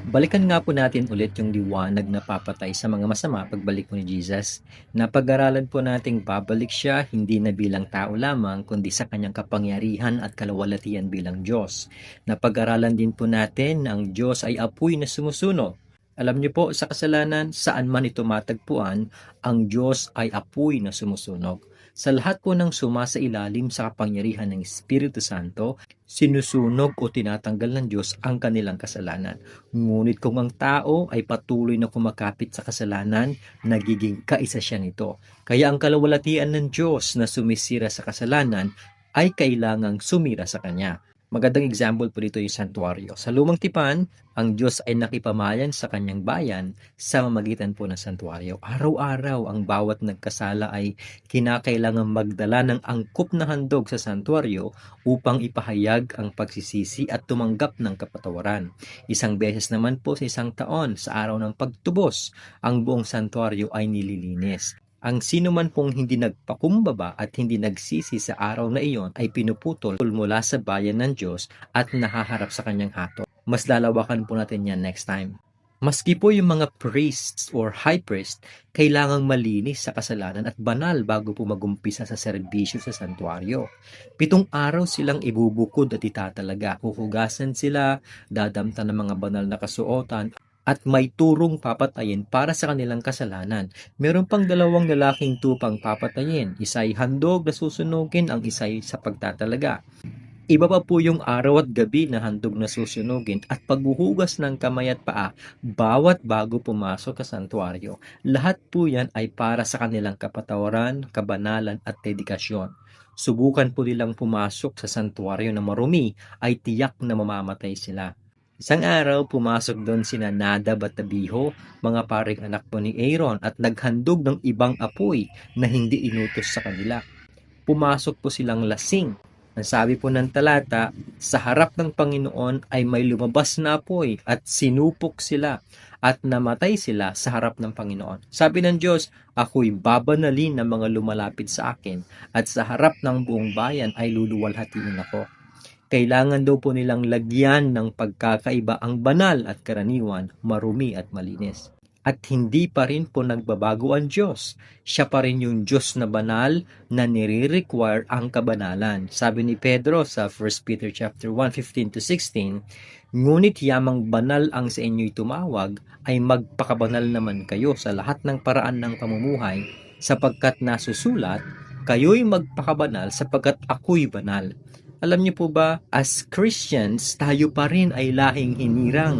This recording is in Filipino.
Balikan nga po natin ulit yung liwanag na papatay sa mga masama pagbalik po ni Jesus. Napag-aralan po nating babalik siya hindi na bilang tao lamang kundi sa kanyang kapangyarihan at kalawalatian bilang Diyos. Napag-aralan din po natin na ang Diyos ay apoy na sumusunog. Alam niyo po, sa kasalanan, saan man ito matagpuan, ang Diyos ay apoy na sumusunog. Sa lahat po ng sumasailalim sa kapangyarihan ng Espiritu Santo, sinusunog o tinatanggal ng Diyos ang kanilang kasalanan. Ngunit kung ang tao ay patuloy na kumakapit sa kasalanan, nagiging kaisa siya nito. Kaya ang kalawalatian ng Diyos na sumisira sa kasalanan ay kailangang sumira sa Kanya. Magandang example po dito yung santuario. Sa Lumang Tipan, ang Diyos ay nakipamayan sa kanyang bayan sa mamagitan po ng santuario. Araw-araw, ang bawat nagkasala ay kinakailangang magdala ng angkop na handog sa santuario upang ipahayag ang pagsisisi at tumanggap ng kapatawaran. Isang beses naman po sa isang taon, sa araw ng pagtubos, ang buong santuario ay nililinis. Ang sino man pong hindi nagpakumbaba at hindi nagsisi sa araw na iyon ay pinuputol mula sa bayan ng Diyos at nahaharap sa kanyang hatol. Mas lalawakan po natin yan next time. Maski po yung mga priests or high priest, kailangang malinis sa kasalanan at banal bago po magumpisa sa serbisyo sa santuario. 7 araw silang ibubukod at itatalaga. Huhugasan sila, dadamtan ng mga banal na kasuotan, at may turong papatayin para sa kanilang kasalanan. Meron pang 2 lalaking tupang papatayin. Isa ay handog na susunugin, ang isa ay sa pagtatalaga. Iba pa po yung araw at gabi na handog na susunugin at paghuhugas ng kamay at paa bawat bago pumasok sa santuario. Lahat po yan ay para sa kanilang kapatawaran, kabanalan at dedikasyon. Subukan po nilang pumasok sa santuario na marumi ay tiyak na mamamatay sila. Isang araw, pumasok doon sina Nadab at Abihu, mga paring anak po ni Aaron, at naghandog ng ibang apoy na hindi inutos sa kanila. Pumasok po silang lasing. Ang sabi po ng talata, sa harap ng Panginoon ay may lumabas na apoy at sinupok sila at namatay sila sa harap ng Panginoon. Sabi ng Diyos, ako'y babanalin ng mga lumalapit sa akin at sa harap ng buong bayan ay luluwalhatiin ako. Kailangan daw po nilang lagyan ng pagkakaiba ang banal at karaniwan, marumi at malinis. At hindi pa rin po nagbabago ang Diyos. Siya pa rin yung Diyos na banal na nire-require ang kabanalan. Sabi ni Pedro sa 1 Peter chapter 1:15-16, ngunit yamang banal ang sa inyo'y tumawag, ay magpakabanal naman kayo sa lahat ng paraan ng pamumuhay, sapagkat nasusulat, kayo'y magpakabanal sapagkat ako'y banal. Alam niyo po ba, as Christians, tayo pa rin ay lahing hinirang.